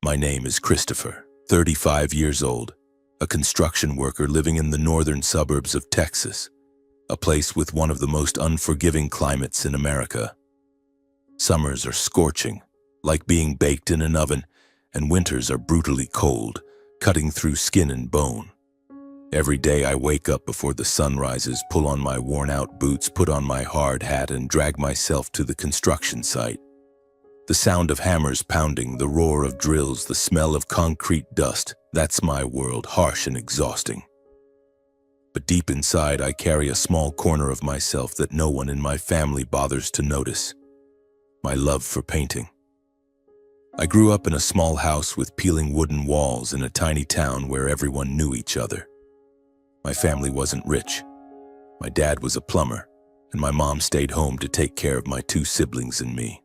My name is Christopher, 35 years old, a construction worker living in the northern suburbs of Texas, a place with one of the most unforgiving climates in America. Summers are scorching, like being baked in an oven, and winters are brutally cold, cutting through skin and bone. Every day I wake up before the sun rises, pull on my worn-out boots, put on my hard hat, and drag myself to the construction site. The sound of hammers pounding, the roar of drills, the smell of concrete dust, that's my world, harsh and exhausting. But deep inside, I carry a small corner of myself that no one in my family bothers to notice. My love for painting. I grew up in a small house with peeling wooden walls in a tiny town where everyone knew each other. My family wasn't rich. My dad was a plumber, and my mom stayed home to take care of my two siblings and me.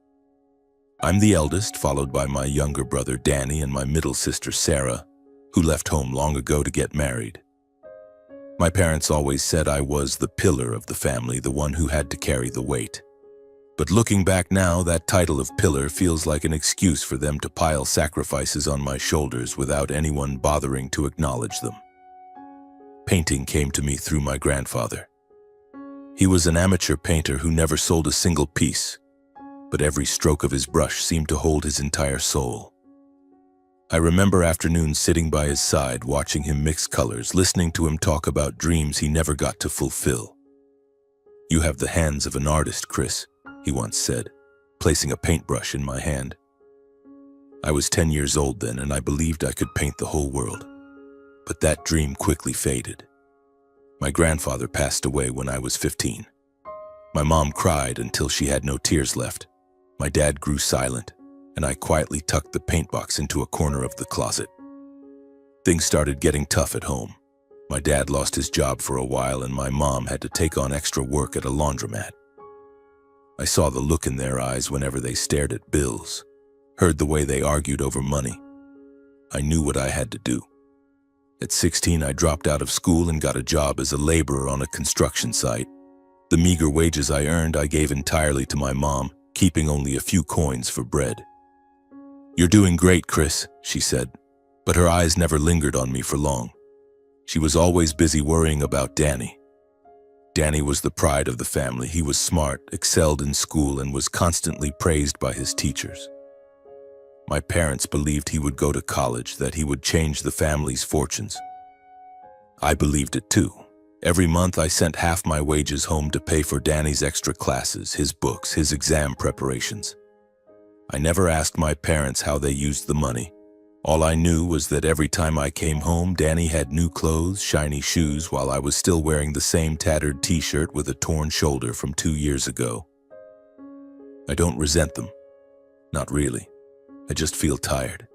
I'm the eldest, followed by my younger brother Danny and my middle sister Sarah, who left home long ago to get married. My parents always said I was the pillar of the family, the one who had to carry the weight. But looking back now, that title of pillar feels like an excuse for them to pile sacrifices on my shoulders without anyone bothering to acknowledge them. Painting came to me through my grandfather. He was an amateur painter who never sold a single piece, but every stroke of his brush seemed to hold his entire soul. I remember afternoons sitting by his side, watching him mix colors, listening to him talk about dreams he never got to fulfill. "You have the hands of an artist, Chris," he once said, placing a paintbrush in my hand. I was 10 years old then, and I believed I could paint the whole world. But that dream quickly faded. My grandfather passed away when I was 15. My mom cried until she had no tears left. My dad grew silent, and I quietly tucked the paintbox into a corner of the closet. Things started getting tough at home. My dad lost his job for a while, and my mom had to take on extra work at a laundromat. I saw the look in their eyes whenever they stared at bills, heard the way they argued over money. I knew what I had to do. At 16, I dropped out of school and got a job as a laborer on a construction site. The meager wages I earned, I gave entirely to my mom, keeping only a few coins for bread. "You're doing great, Chris," she said, but her eyes never lingered on me for long. She was always busy worrying about Danny. Danny was the pride of the family. He was smart, excelled in school, and was constantly praised by his teachers. My parents believed he would go to college, that he would change the family's fortunes. I believed it too. Every month I sent half my wages home to pay for Danny's extra classes, his books, his exam preparations. I never asked my parents how they used the money. All I knew was that every time I came home, Danny had new clothes, shiny shoes, while I was still wearing the same tattered t-shirt with a torn shoulder from 2 years ago. I don't resent them. Not really. I just feel tired.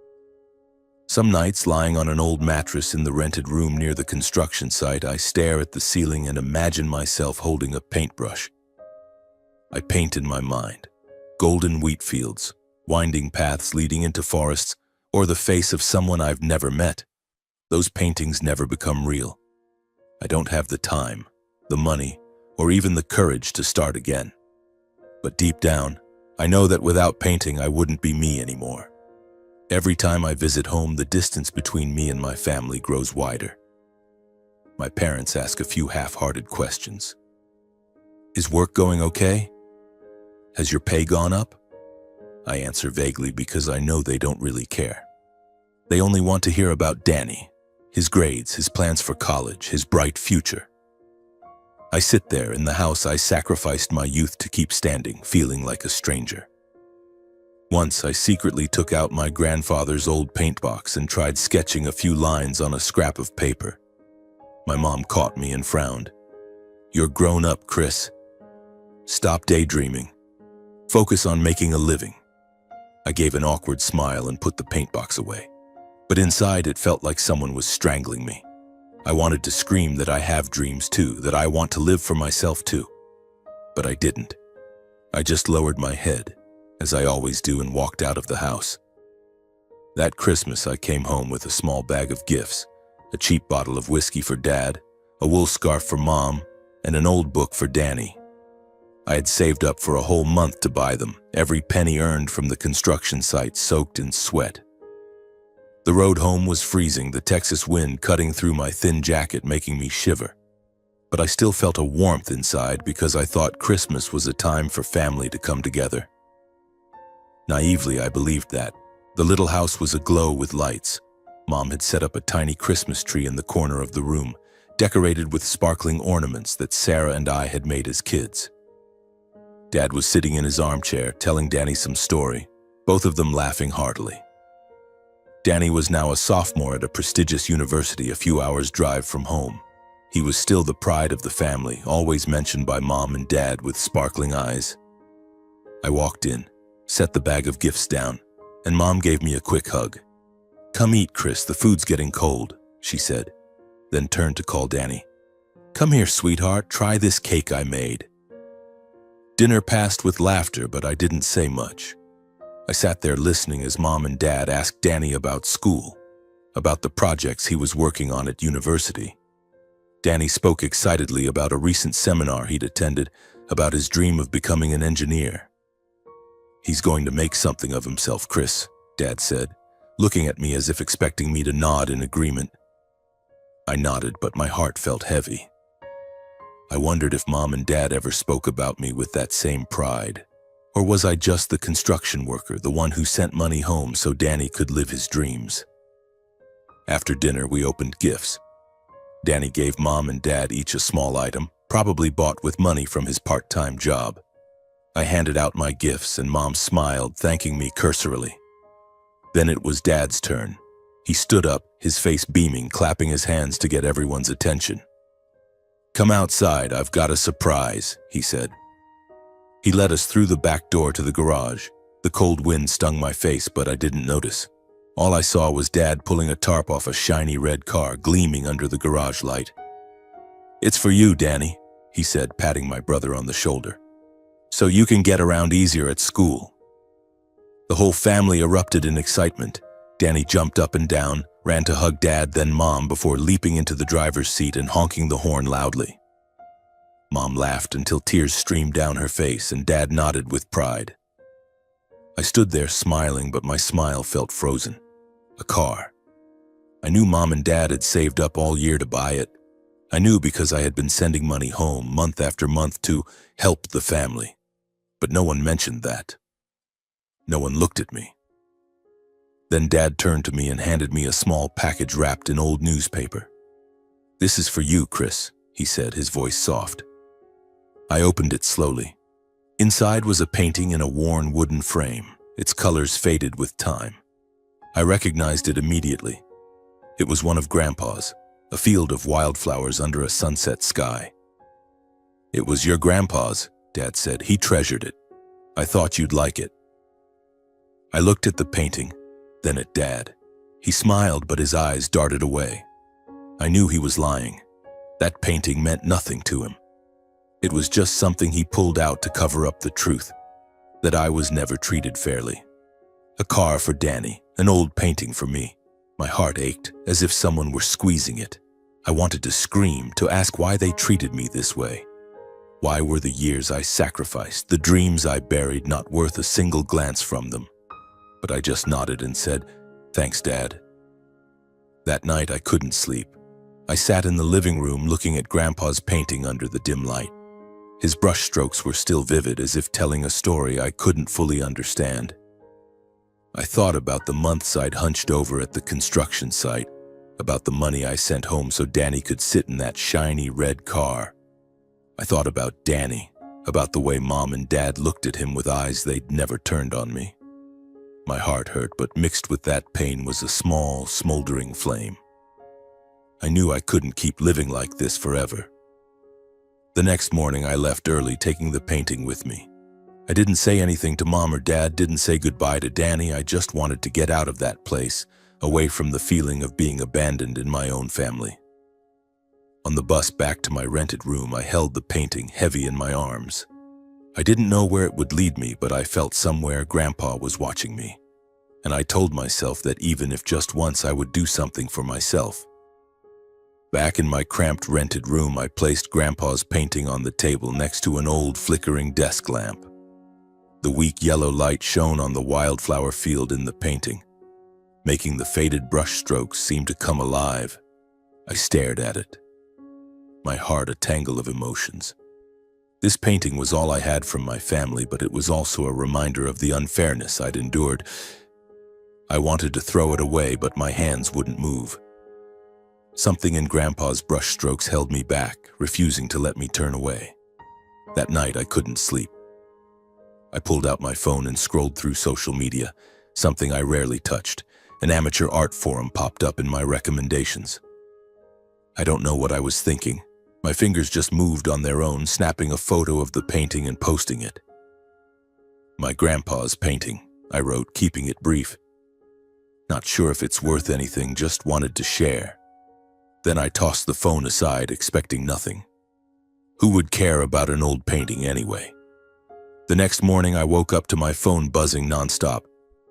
Some nights, lying on an old mattress in the rented room near the construction site, I stare at the ceiling and imagine myself holding a paintbrush. I paint in my mind. Golden wheat fields, winding paths leading into forests, or the face of someone I've never met. Those paintings never become real. I don't have the time, the money, or even the courage to start again. But deep down, I know that without painting, I wouldn't be me anymore. Every time I visit home, the distance between me and my family grows wider. My parents ask a few half-hearted questions. "Is work going okay? Has your pay gone up?" I answer vaguely because I know they don't really care. They only want to hear about Danny, his grades, his plans for college, his bright future. I sit there in the house I sacrificed my youth to keep standing, feeling like a stranger. Once I secretly took out my grandfather's old paint box and tried sketching a few lines on a scrap of paper. My mom caught me and frowned. "You're grown up, Chris. Stop daydreaming. Focus on making a living." I gave an awkward smile and put the paint box away. But inside it felt like someone was strangling me. I wanted to scream that I have dreams too, that I want to live for myself too. But I didn't. I just lowered my head, as I always do, and walked out of the house. That Christmas, I came home with a small bag of gifts, a cheap bottle of whiskey for Dad, a wool scarf for Mom, and an old book for Danny. I had saved up for a whole month to buy them, every penny earned from the construction site soaked in sweat. The road home was freezing, the Texas wind cutting through my thin jacket, making me shiver. But I still felt a warmth inside because I thought Christmas was a time for family to come together. Naively, I believed that. The little house was aglow with lights. Mom had set up a tiny Christmas tree in the corner of the room, decorated with sparkling ornaments that Sarah and I had made as kids. Dad was sitting in his armchair, telling Danny some story, both of them laughing heartily. Danny was now a sophomore at a prestigious university a few hours' drive from home. He was still the pride of the family, always mentioned by Mom and Dad with sparkling eyes. I walked in, set the bag of gifts down, and Mom gave me a quick hug. "Come eat, Chris, the food's getting cold," she said, then turned to call Danny. "Come here, sweetheart, try this cake I made." Dinner passed with laughter, but I didn't say much. I sat there listening as Mom and Dad asked Danny about school, about the projects he was working on at university. Danny spoke excitedly about a recent seminar he'd attended, about his dream of becoming an engineer. "He's going to make something of himself, Chris," Dad said, looking at me as if expecting me to nod in agreement. I nodded, but my heart felt heavy. I wondered if Mom and Dad ever spoke about me with that same pride. Or was I just the construction worker, the one who sent money home so Danny could live his dreams? After dinner, we opened gifts. Danny gave Mom and Dad each a small item, probably bought with money from his part-time job. I handed out my gifts and Mom smiled, thanking me cursorily. Then it was Dad's turn. He stood up, his face beaming, clapping his hands to get everyone's attention. "Come outside, I've got a surprise," he said. He led us through the back door to the garage. The cold wind stung my face, but I didn't notice. All I saw was Dad pulling a tarp off a shiny red car, gleaming under the garage light. "It's for you, Danny," he said, patting my brother on the shoulder. "So you can get around easier at school." The whole family erupted in excitement. Danny jumped up and down, ran to hug Dad, then Mom, before leaping into the driver's seat and honking the horn loudly. Mom laughed until tears streamed down her face, and Dad nodded with pride. I stood there smiling, but my smile felt frozen. A car. I knew Mom and Dad had saved up all year to buy it. I knew because I had been sending money home month after month to help the family. But no one mentioned that. No one looked at me. Then Dad turned to me and handed me a small package wrapped in old newspaper. "This is for you, Chris," he said, his voice soft. I opened it slowly. Inside was a painting in a worn wooden frame, its colors faded with time. I recognized it immediately. It was one of Grandpa's, a field of wildflowers under a sunset sky. "It was your grandpa's," Dad said. "He treasured it. I thought you'd like it." I looked at the painting, then at Dad. He smiled, but his eyes darted away. I knew he was lying. That painting meant nothing to him. It was just something he pulled out to cover up the truth, that I was never treated fairly. A car for Danny, an old painting for me. My heart ached, as if someone were squeezing it. I wanted to scream, to ask why they treated me this way. Why were the years I sacrificed, the dreams I buried, not worth a single glance from them? But I just nodded and said, "Thanks, Dad." That night I couldn't sleep. I sat in the living room looking at Grandpa's painting under the dim light. His brushstrokes were still vivid, as if telling a story I couldn't fully understand. I thought about the months I'd hunched over at the construction site, about the money I sent home so Danny could sit in that shiny red car. I thought about Danny, about the way Mom and Dad looked at him with eyes they'd never turned on me. My heart hurt, but mixed with that pain was a small, smoldering flame. I knew I couldn't keep living like this forever. The next morning I left early, taking the painting with me. I didn't say anything to Mom or Dad, didn't say goodbye to Danny. I just wanted to get out of that place, away from the feeling of being abandoned in my own family. On the bus back to my rented room, I held the painting heavy in my arms. I didn't know where it would lead me, but I felt somewhere Grandpa was watching me. And I told myself that even if just once, I would do something for myself. Back in my cramped rented room, I placed Grandpa's painting on the table next to an old flickering desk lamp. The weak yellow light shone on the wildflower field in the painting. making the faded brushstrokes seem to come alive. I stared at it, my heart a tangle of emotions. This painting was all I had from my family, but it was also a reminder of the unfairness I'd endured. I wanted to throw it away, but my hands wouldn't move. Something in Grandpa's brushstrokes held me back, refusing to let me turn away. That night, I couldn't sleep. I pulled out my phone and scrolled through social media, something I rarely touched. An amateur art forum popped up in my recommendations. I don't know what I was thinking. My fingers just moved on their own, snapping a photo of the painting and posting it. "My grandpa's painting," I wrote, keeping it brief. Not sure if it's worth anything, just wanted to share. Then I tossed the phone aside, expecting nothing. Who would care about an old painting anyway? The next morning, I woke up to my phone buzzing nonstop,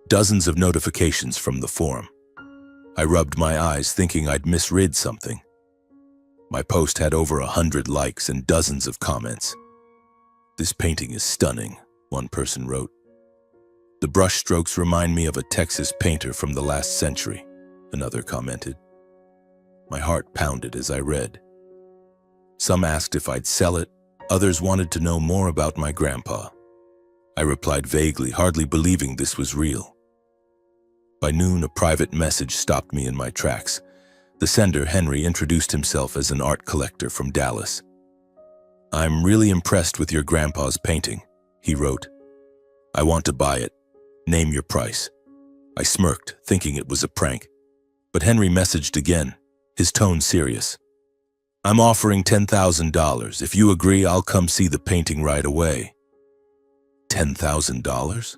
dozens of notifications from the forum. I rubbed my eyes, thinking I'd misread something. My post had over 100 likes and dozens of comments. "This painting is stunning," one person wrote. "The brushstrokes remind me of a Texas painter from the last century," another commented. My heart pounded as I read. Some asked if I'd sell it, others wanted to know more about my grandpa. I replied vaguely, hardly believing this was real. By noon, a private message stopped me in my tracks. The sender, Henry, introduced himself as an art collector from Dallas. "I'm really impressed with your grandpa's painting," he wrote. "I want to buy it. Name your price." I smirked, thinking it was a prank. But Henry messaged again, his tone serious. "I'm offering $10,000. If you agree, I'll come see the painting right away." $10,000?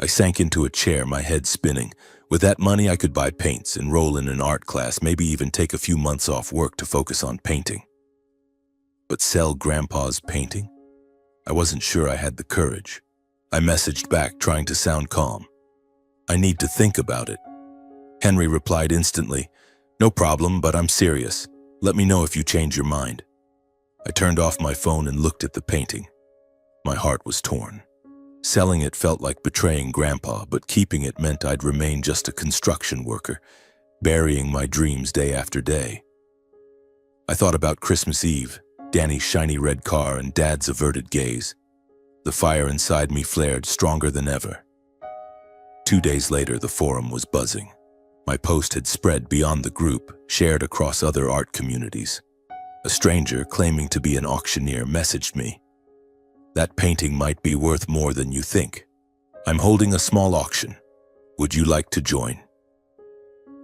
I sank into a chair, my head spinning. With that money, I could buy paints, enroll in an art class, maybe even take a few months off work to focus on painting. But sell Grandpa's painting? I wasn't sure I had the courage. I messaged back, trying to sound calm. "I need to think about it." Henry replied instantly, "No problem, but I'm serious. Let me know if you change your mind." I turned off my phone and looked at the painting. My heart was torn. Selling it felt like betraying Grandpa, but keeping it meant I'd remain just a construction worker, burying my dreams day after day. I thought about Christmas Eve, Danny's shiny red car and Dad's averted gaze. The fire inside me flared stronger than ever. 2 days later, the forum was buzzing. My post had spread beyond the group, shared across other art communities. A stranger, claiming to be an auctioneer, messaged me. "That painting might be worth more than you think. I'm holding a small auction. Would you like to join?"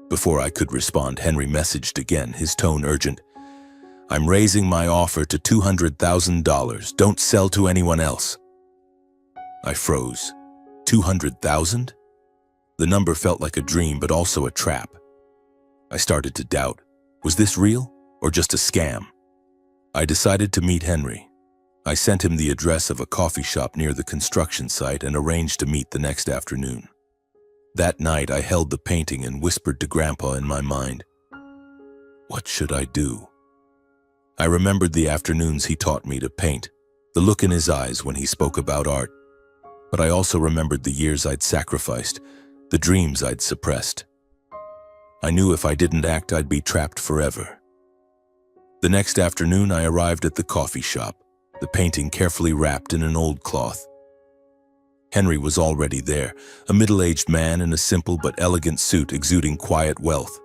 Before I could respond, Henry messaged again, his tone urgent. "I'm raising my offer to $200,000. Don't sell to anyone else." I froze. 200,000? The number felt like a dream, but also a trap. I started to doubt. Was this real or just a scam? I decided to meet Henry. I sent him the address of a coffee shop near the construction site and arranged to meet the next afternoon. That night, I held the painting and whispered to Grandpa in my mind, "What should I do?" I remembered the afternoons he taught me to paint, the look in his eyes when he spoke about art. But I also remembered the years I'd sacrificed, the dreams I'd suppressed. I knew if I didn't act, I'd be trapped forever. The next afternoon, I arrived at the coffee shop, the painting carefully wrapped in an old cloth. Henry was already there, a middle-aged man in a simple but elegant suit exuding quiet wealth.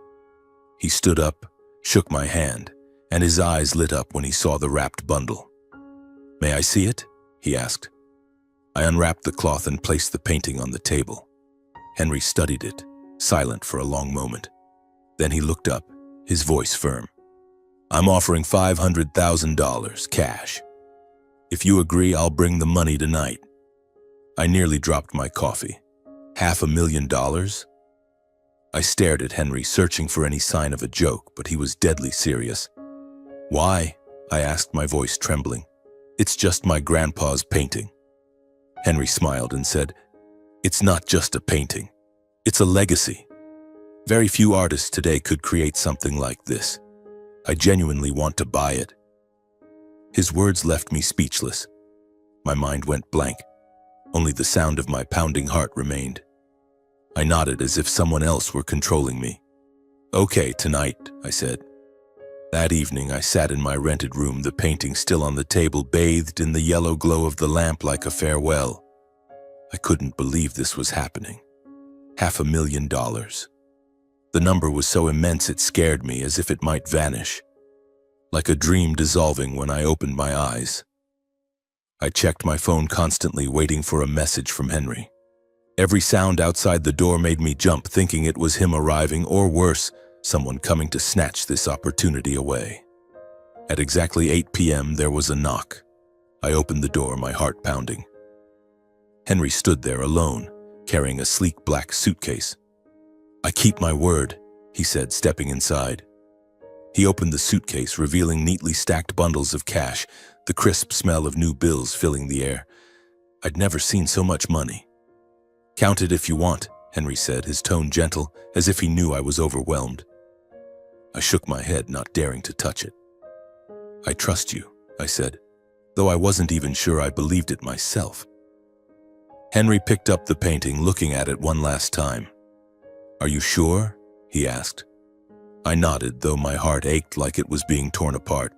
He stood up, shook my hand, and his eyes lit up when he saw the wrapped bundle. "May I see it?" he asked. I unwrapped the cloth and placed the painting on the table. Henry studied it, silent for a long moment. Then he looked up, his voice firm. "I'm offering $500,000 cash. If you agree, I'll bring the money tonight." I nearly dropped my coffee. $500,000? I stared at Henry, searching for any sign of a joke, but he was deadly serious. "Why?" I asked, my voice trembling. "It's just my grandpa's painting." Henry smiled and said, "It's not just a painting. It's a legacy. Very few artists today could create something like this. I genuinely want to buy it." His words left me speechless. My mind went blank. Only the sound of my pounding heart remained. I nodded as if someone else were controlling me. "Okay, tonight," I said. That evening, I sat in my rented room, the painting still on the table, bathed in the yellow glow of the lamp like a farewell. I couldn't believe this was happening. $500,000. The number was so immense it scared me, as if it might vanish, like a dream dissolving when I opened my eyes. I checked my phone constantly, waiting for a message from Henry. Every sound outside the door made me jump, thinking it was him arriving, or worse, someone coming to snatch this opportunity away. At exactly 8 p.m., there was a knock. I opened the door, my heart pounding. Henry stood there alone, carrying a sleek black suitcase. "I keep my word," he said, stepping inside. He opened the suitcase, revealing neatly stacked bundles of cash, the crisp smell of new bills filling the air. I'd never seen so much money. "Count it if you want," Henry said, his tone gentle, as if he knew I was overwhelmed. I shook my head, not daring to touch it. "I trust you," I said, though I wasn't even sure I believed it myself. Henry picked up the painting, looking at it one last time. "Are you sure?" he asked. I nodded, though my heart ached like it was being torn apart.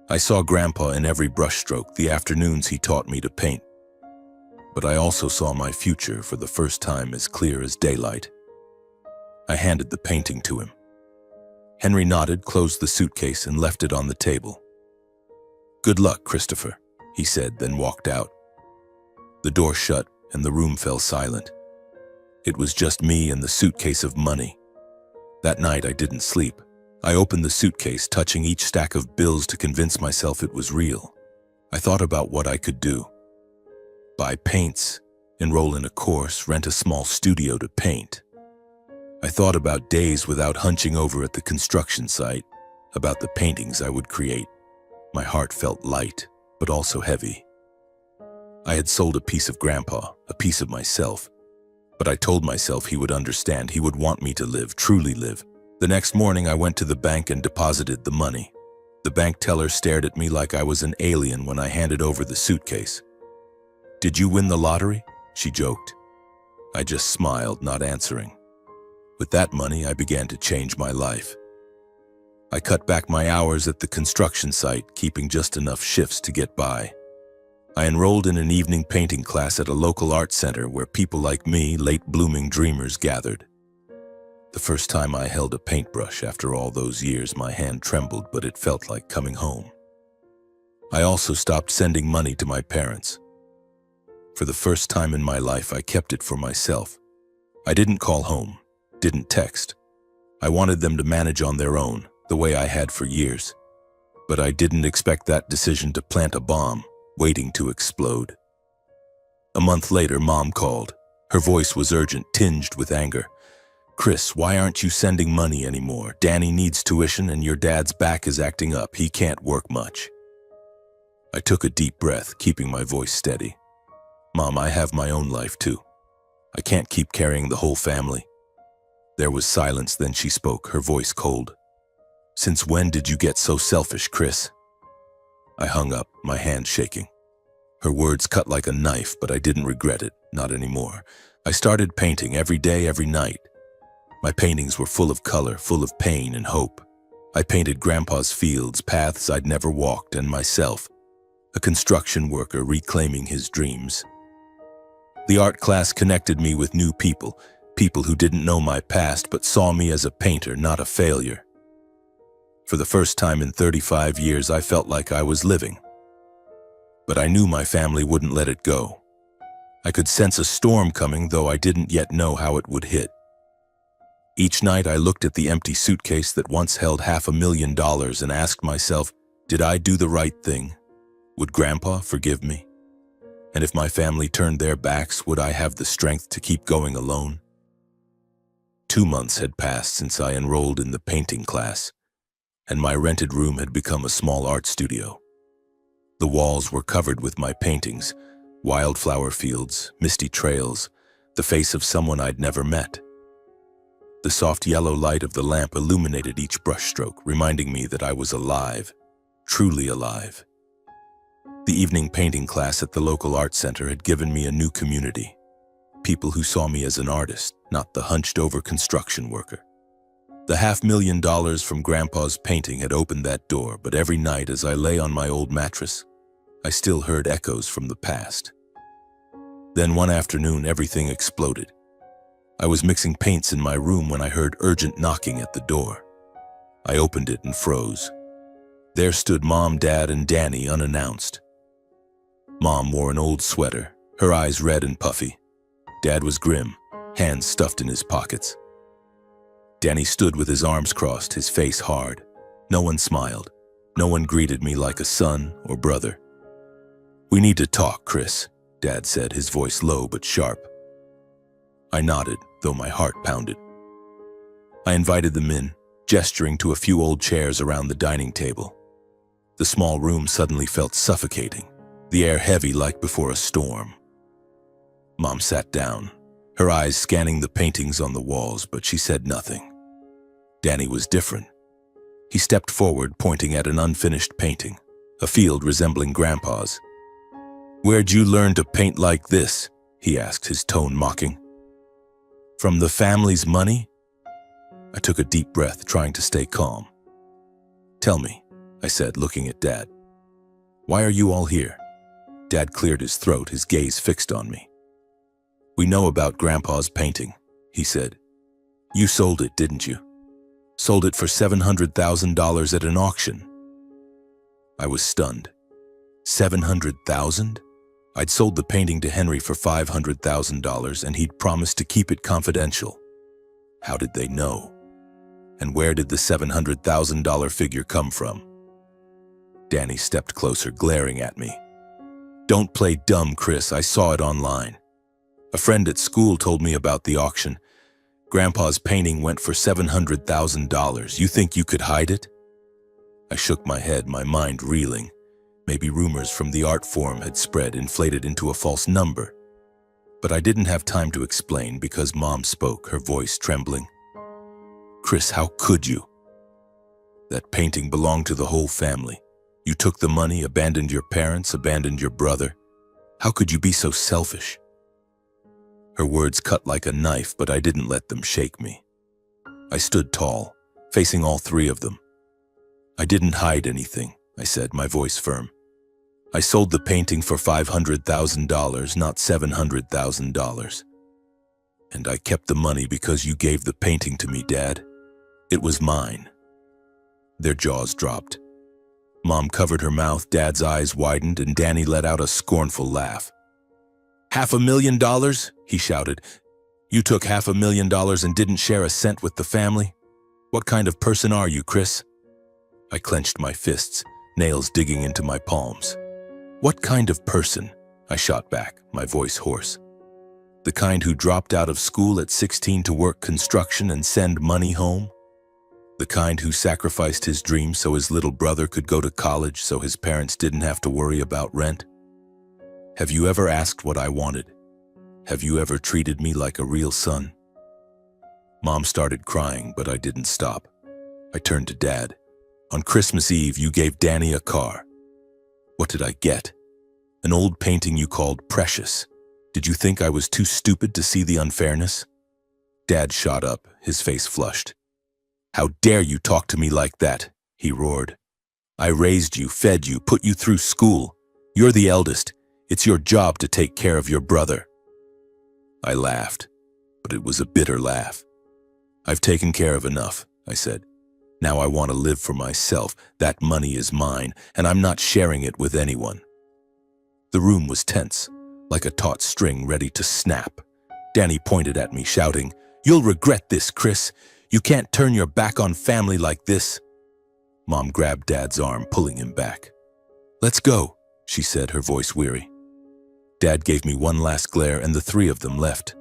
I saw Grandpa in every brushstroke, the afternoons he taught me to paint. But I also saw my future for the first time as clear as daylight. I handed the painting to him. Henry nodded, closed the suitcase, and left it on the table. "Good luck, Christopher," he said, then walked out. The door shut, and the room fell silent. It was just me and the suitcase of money. That night I didn't sleep. I opened the suitcase, touching each stack of bills to convince myself it was real. I thought about what I could do. Buy paints, enroll in a course, rent a small studio to paint. I thought about days without hunching over at the construction site, about the paintings I would create. My heart felt light, but also heavy. I had sold a piece of Grandpa, a piece of myself, but I told myself he would understand. He would want me to live, truly live. The next morning, I went to the bank and deposited the money. The bank teller stared at me like I was an alien when I handed over the suitcase. "Did you win the lottery?" she joked. I just smiled, not answering. With that money, I began to change my life. I cut back my hours at the construction site, keeping just enough shifts to get by. I enrolled in an evening painting class at a local art center where people like me, late-blooming dreamers, gathered. The first time I held a paintbrush after all those years, my hand trembled, but it felt like coming home. I also stopped sending money to my parents. For the first time in my life, I kept it for myself. I didn't call home, didn't text. I wanted them to manage on their own, the way I had for years. But I didn't expect that decision to plant a bomb, waiting to explode. A month later, Mom called. Her voice was urgent, tinged with anger. "Chris, why aren't you sending money anymore? Danny needs tuition and your dad's back is acting up. He can't work much." I took a deep breath, keeping my voice steady. "Mom, I have my own life too. I can't keep carrying the whole family." There was silence, then she spoke, her voice cold. "Since when did you get so selfish, Chris?" I hung up, my hand shaking. Her words cut like a knife, but I didn't regret it, not anymore. I started painting every day, every night. My paintings were full of color, full of pain and hope. I painted Grandpa's fields, paths I'd never walked, and myself, a construction worker reclaiming his dreams. The art class connected me with new people, people who didn't know my past but saw me as a painter, not a failure. For the first time in 35 years, I felt like I was living. But I knew my family wouldn't let it go. I could sense a storm coming, though I didn't yet know how it would hit. Each night I looked at the empty suitcase that once held $500,000 and asked myself, did I do the right thing? Would Grandpa forgive me? And if my family turned their backs, would I have the strength to keep going alone? 2 months had passed since I enrolled in the painting class, and my rented room had become a small art studio. The walls were covered with my paintings, wildflower fields, misty trails, the face of someone I'd never met. The soft yellow light of the lamp illuminated each brushstroke, reminding me that I was alive, truly alive. The evening painting class at the local art center had given me a new community, people who saw me as an artist, not the hunched-over construction worker. The $500,000 from Grandpa's painting had opened that door, but every night as I lay on my old mattress, I still heard echoes from the past. Then one afternoon, everything exploded. I was mixing paints in my room when I heard urgent knocking at the door. I opened it and froze. There stood Mom, Dad, and Danny unannounced. Mom wore an old sweater, her eyes red and puffy. Dad was grim, hands stuffed in his pockets. Danny stood with his arms crossed, his face hard. No one smiled. No one greeted me like a son or brother. "We need to talk, Chris," Dad said, his voice low but sharp. I nodded, though my heart pounded. I invited them in, gesturing to a few old chairs around the dining table. The small room suddenly felt suffocating, the air heavy like before a storm. Mom sat down, her eyes scanning the paintings on the walls, but she said nothing. Danny was different. He stepped forward, pointing at an unfinished painting, a field resembling Grandpa's. "Where'd you learn to paint like this?" he asked, his tone mocking. "From the family's money?" I took a deep breath, trying to stay calm. "Tell me," I said, looking at Dad. "Why are you all here?" Dad cleared his throat, his gaze fixed on me. "We know about Grandpa's painting," he said. "You sold it, didn't you? Sold it for $700,000 at an auction." I was stunned. $700,000? I'd sold the painting to Henry for $500,000, and he'd promised to keep it confidential. How did they know? And where did the $700,000 figure come from? Danny stepped closer, glaring at me. "Don't play dumb, Chris. I saw it online. A friend at school told me about the auction. Grandpa's painting went for $700,000. You think you could hide it?" I shook my head, my mind reeling. Maybe rumors from the art forum had spread, inflated into a false number. But I didn't have time to explain because Mom spoke, her voice trembling. "Chris, how could you? That painting belonged to the whole family. You took the money, abandoned your parents, abandoned your brother. How could you be so selfish?" Her words cut like a knife, but I didn't let them shake me. I stood tall, facing all three of them. "I didn't hide anything," I said, my voice firm. "I sold the painting for $500,000, not $700,000. And I kept the money because you gave the painting to me, Dad. It was mine." Their jaws dropped. Mom covered her mouth, Dad's eyes widened, and Danny let out a scornful laugh. $500,000? He shouted. "You took $500,000 and didn't share a cent with the family? What kind of person are you, Chris?" I clenched my fists, nails digging into my palms. "What kind of person?" I shot back, my voice hoarse. "The kind who dropped out of school at 16 to work construction and send money home? The kind who sacrificed his dreams so his little brother could go to college so his parents didn't have to worry about rent? Have you ever asked what I wanted? Have you ever treated me like a real son?" Mom started crying, but I didn't stop. I turned to Dad. "On Christmas Eve, you gave Danny a car. What did I get? An old painting you called precious. Did you think I was too stupid to see the unfairness?" Dad shot up, his face flushed. "How dare you talk to me like that?" he roared. "I raised you, fed you, put you through school. You're the eldest. It's your job to take care of your brother." I laughed, but it was a bitter laugh. "I've taken care of enough," I said. "Now I want to live for myself. That money is mine, and I'm not sharing it with anyone." The room was tense, like a taut string ready to snap. Danny pointed at me, shouting, "You'll regret this, Chris. You can't turn your back on family like this." Mom grabbed Dad's arm, pulling him back. "Let's go," she said, her voice weary. Dad gave me one last glare, and the three of them left.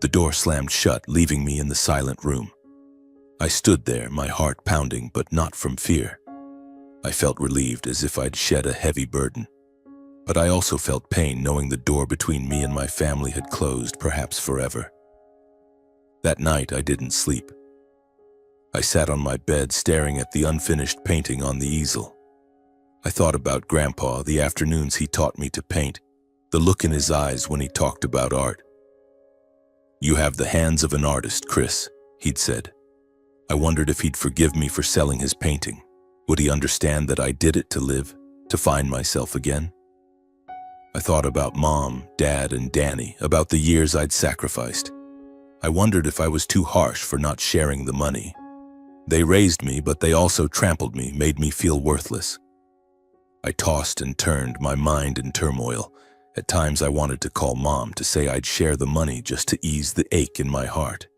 The door slammed shut, leaving me in the silent room. I stood there, my heart pounding, but not from fear. I felt relieved, as if I'd shed a heavy burden. But I also felt pain, knowing the door between me and my family had closed, perhaps forever. That night, I didn't sleep. I sat on my bed, staring at the unfinished painting on the easel. I thought about Grandpa, the afternoons he taught me to paint, the look in his eyes when he talked about art. "You have the hands of an artist, Chris," he'd said. I wondered if he'd forgive me for selling his painting. Would he understand that I did it to live, to find myself again? I thought about Mom, Dad, and Danny, about the years I'd sacrificed. I wondered if I was too harsh for not sharing the money. They raised me, but they also trampled me, made me feel worthless. I tossed and turned, my mind in turmoil. At times I wanted to call Mom to say I'd share the money just to ease the ache in my heart.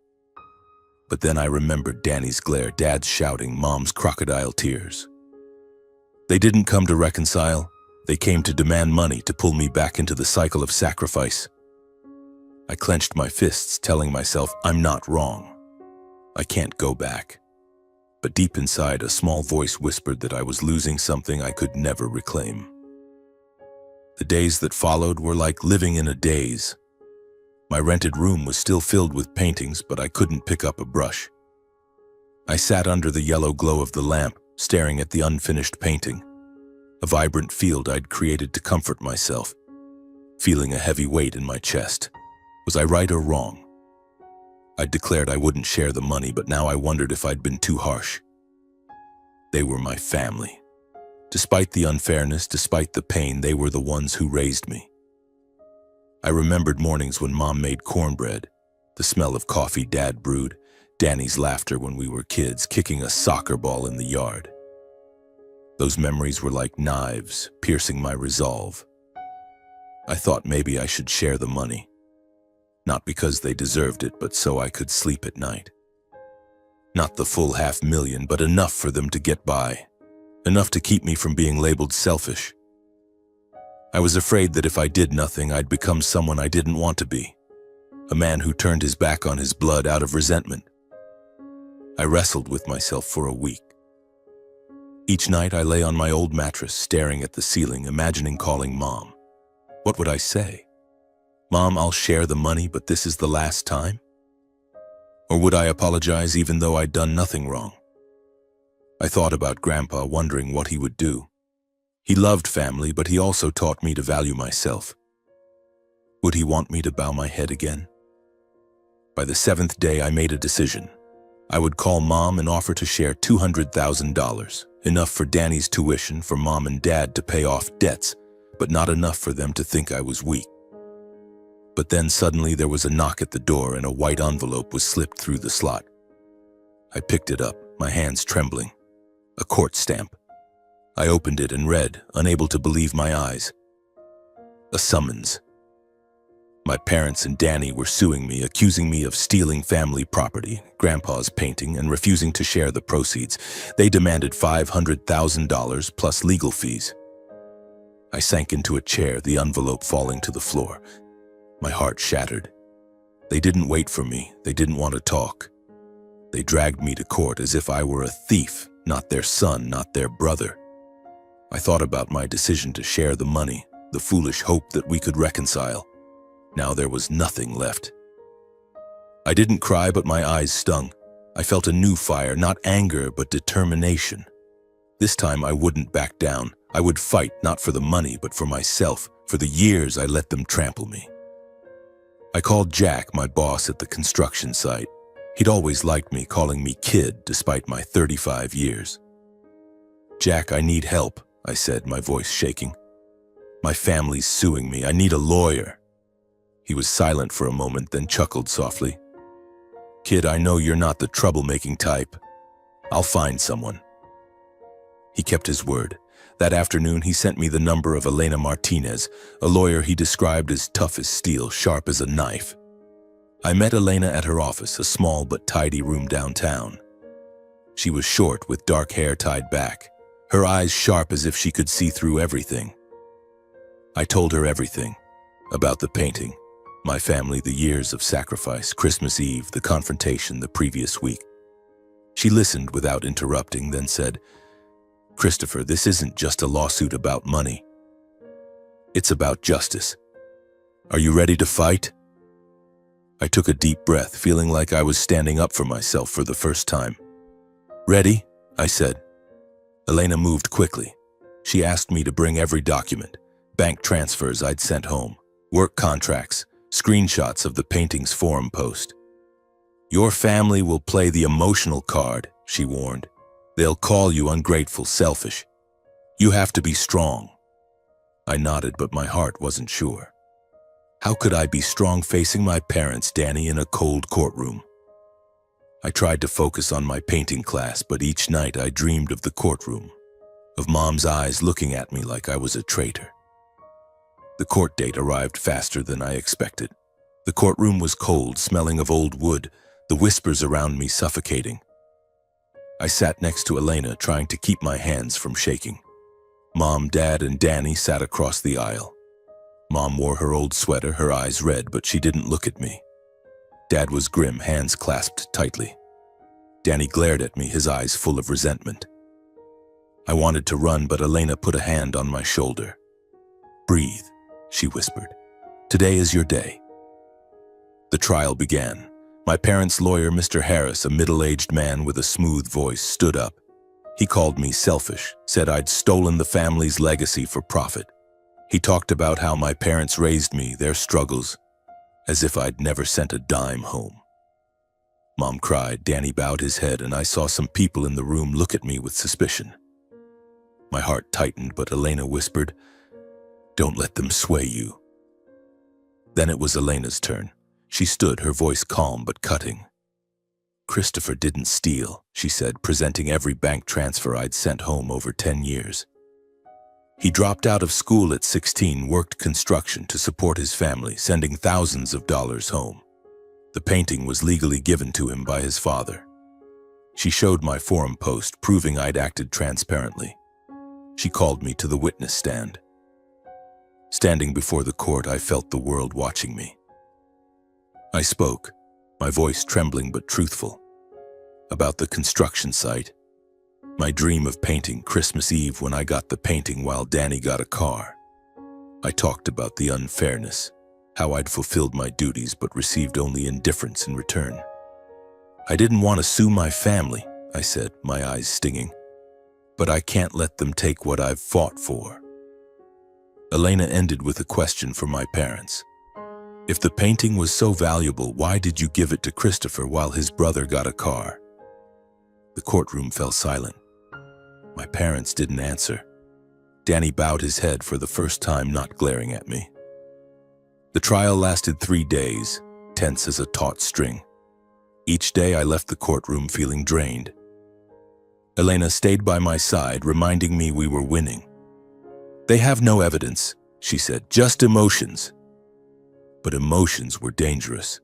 But then I remembered Danny's glare, Dad's shouting, Mom's crocodile tears. They didn't come to reconcile. They came to demand money, to pull me back into the cycle of sacrifice. I clenched my fists, telling myself, I'm not wrong. I can't go back. But deep inside, a small voice whispered that I was losing something I could never reclaim. The days that followed were like living in a daze. My rented room was still filled with paintings, but I couldn't pick up a brush. I sat under the yellow glow of the lamp, staring at the unfinished painting, a vibrant field I'd created to comfort myself, feeling a heavy weight in my chest. Was I right or wrong? I'd declared I wouldn't share the money, but now I wondered if I'd been too harsh. They were my family. Despite the unfairness, despite the pain, they were the ones who raised me. I remembered mornings when Mom made cornbread, the smell of coffee Dad brewed, Danny's laughter when we were kids, kicking a soccer ball in the yard. Those memories were like knives, piercing my resolve. I thought maybe I should share the money. Not because they deserved it, but so I could sleep at night. Not the full $500,000, but enough for them to get by. Enough to keep me from being labeled selfish. I was afraid that if I did nothing, I'd become someone I didn't want to be. A man who turned his back on his blood out of resentment. I wrestled with myself for a week. Each night I lay on my old mattress, staring at the ceiling, imagining calling Mom. What would I say? Mom, I'll share the money, but this is the last time? Or would I apologize even though I'd done nothing wrong? I thought about Grandpa, wondering what he would do. He loved family, but he also taught me to value myself. Would he want me to bow my head again? By the 7th day, I made a decision. I would call Mom and offer to share $200,000, enough for Danny's tuition, for Mom and Dad to pay off debts, but not enough for them to think I was weak. But then suddenly there was a knock at the door and a white envelope was slipped through the slot. I picked it up, my hands trembling. A court stamp. I opened it and read, unable to believe my eyes. A summons. My parents and Danny were suing me, accusing me of stealing family property, Grandpa's painting, and refusing to share the proceeds. They demanded $500,000 plus legal fees. I sank into a chair, the envelope falling to the floor. My heart shattered. They didn't wait for me. They didn't want to talk. They dragged me to court as if I were a thief, not their son, not their brother. I thought about my decision to share the money, the foolish hope that we could reconcile. Now there was nothing left. I didn't cry, but my eyes stung. I felt a new fire, not anger, but determination. This time I wouldn't back down. I would fight, not for the money, but for myself, for the years I let them trample me. I called Jack, my boss at the construction site. He'd always liked me, calling me kid despite my 35 years. Jack, I need help, I said, my voice shaking. My family's suing me. I need a lawyer. He was silent for a moment, then chuckled softly. Kid, I know you're not the troublemaking type. I'll find someone. He kept his word. That afternoon, he sent me the number of Elena Martinez, a lawyer he described as tough as steel, sharp as a knife. I met Elena at her office, a small but tidy room downtown. She was short, with dark hair tied back, her eyes sharp as if she could see through everything. I told her everything, about the painting, my family, the years of sacrifice, Christmas Eve, the confrontation the previous week. She listened without interrupting, then said, Christopher, this isn't just a lawsuit about money. It's about justice. Are you ready to fight? I took a deep breath, feeling like I was standing up for myself for the first time. Ready? I said. Elena moved quickly. She asked me to bring every document, bank transfers I'd sent home, work contracts, Screenshots of the painting's forum post. "Your family will play the emotional card," she warned. "They'll call you ungrateful, selfish. You have to be strong." I nodded, but my heart wasn't sure. How could I be strong facing my parents, Danny, in a cold courtroom? I tried to focus on my painting class, but each night I dreamed of the courtroom, of Mom's eyes looking at me like I was a traitor. The court date arrived faster than I expected. The courtroom was cold, smelling of old wood, the whispers around me suffocating. I sat next to Elena, trying to keep my hands from shaking. Mom, Dad, and Danny sat across the aisle. Mom wore her old sweater, her eyes red, but she didn't look at me. Dad was grim, hands clasped tightly. Danny glared at me, his eyes full of resentment. I wanted to run, but Elena put a hand on my shoulder. "Breathe," she whispered. "Today is your day." The trial began. My parents' lawyer, Mr. Harris, a middle-aged man with a smooth voice, stood up. He called me selfish, said I'd stolen the family's legacy for profit. He talked about how my parents raised me, their struggles, as if I'd never sent a dime home. Mom cried, Danny bowed his head, and I saw some people in the room look at me with suspicion. My heart tightened, but Elena whispered, "Don't let them sway you." Then it was Elena's turn. She stood, her voice calm but cutting. "Christopher didn't steal," she said, presenting every bank transfer I'd sent home over 10 years. "He dropped out of school at 16, worked construction to support his family, sending thousands of dollars home. The painting was legally given to him by his father." She showed my forum post, proving I'd acted transparently. She called me to the witness stand. Standing before the court, I felt the world watching me. I spoke, my voice trembling but truthful, about the construction site, my dream of painting Christmas Eve when I got the painting while Danny got a car. I talked about the unfairness, how I'd fulfilled my duties but received only indifference in return. "I didn't want to sue my family," I said, my eyes stinging, "but I can't let them take what I've fought for." Elena ended with a question for my parents. "If the painting was so valuable, why did you give it to Christopher while his brother got a car?" The courtroom fell silent. My parents didn't answer. Danny bowed his head for the first time, not glaring at me. The trial lasted 3 days, tense as a taut string. Each day I left the courtroom feeling drained. Elena stayed by my side, reminding me we were winning. "They have no evidence," she said, "just emotions." But emotions were dangerous.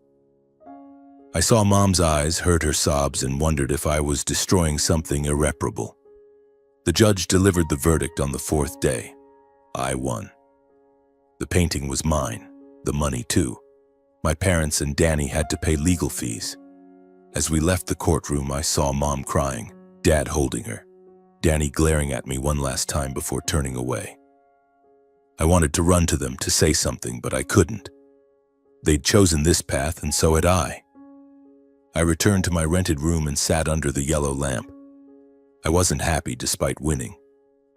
I saw Mom's eyes, heard her sobs, and wondered if I was destroying something irreparable. The judge delivered the verdict on the 4th day. I won. The painting was mine, the money too. My parents and Danny had to pay legal fees. As we left the courtroom, I saw Mom crying, Dad holding her, Danny glaring at me one last time before turning away. I wanted to run to them to say something, but I couldn't. They'd chosen this path, and so had I. I returned to my rented room and sat under the yellow lamp. I wasn't happy despite winning.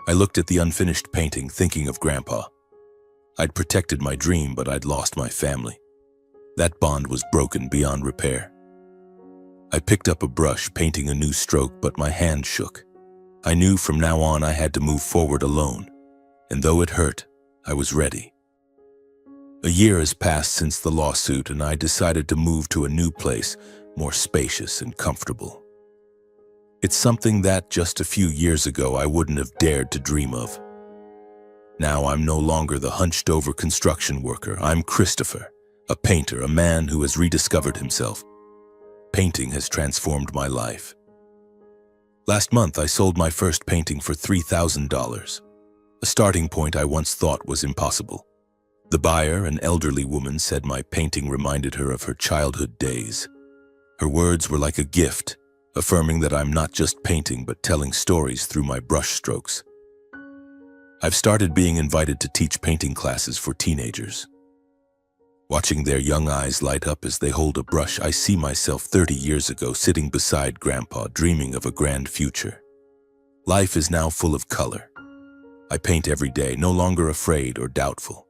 I looked at the unfinished painting, thinking of Grandpa. I'd protected my dream, but I'd lost my family. That bond was broken beyond repair. I picked up a brush, painting a new stroke, but my hand shook. I knew from now on I had to move forward alone, and though it hurt, I was ready. A year has passed since the lawsuit, and I decided to move to a new place, more spacious and comfortable. It's something that just a few years ago I wouldn't have dared to dream of. Now I'm no longer the hunched-over construction worker. I'm Christopher, a painter, a man who has rediscovered himself. Painting has transformed my life. Last month, I sold my first painting for $3,000, a starting point I once thought was impossible. The buyer, an elderly woman, said my painting reminded her of her childhood days. Her words were like a gift, affirming that I'm not just painting but telling stories through my brushstrokes. I've started being invited to teach painting classes for teenagers. Watching their young eyes light up as they hold a brush, I see myself 30 years ago sitting beside Grandpa, dreaming of a grand future. Life is now full of color. I paint every day, no longer afraid or doubtful.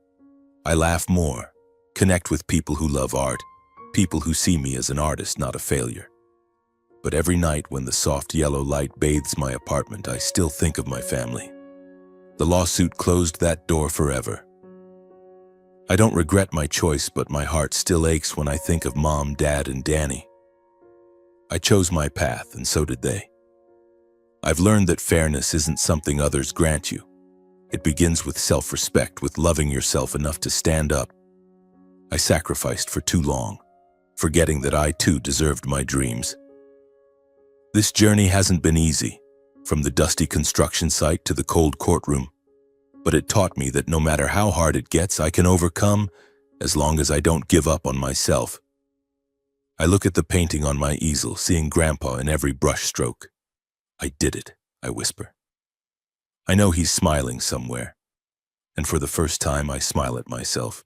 I laugh more, connect with people who love art, people who see me as an artist, not a failure. But every night when the soft yellow light bathes my apartment, I still think of my family. The lawsuit closed that door forever. I don't regret my choice, but my heart still aches when I think of Mom, Dad, and Danny. I chose my path, and so did they. I've learned that fairness isn't something others grant you. It begins with self-respect, with loving yourself enough to stand up. I sacrificed for too long, forgetting that I too deserved my dreams. This journey hasn't been easy, from the dusty construction site to the cold courtroom, but it taught me that no matter how hard it gets, I can overcome as long as I don't give up on myself. I look at the painting on my easel, seeing Grandpa in every brushstroke. I did it, I whisper. I know he's smiling somewhere, and for the first time I smile at myself.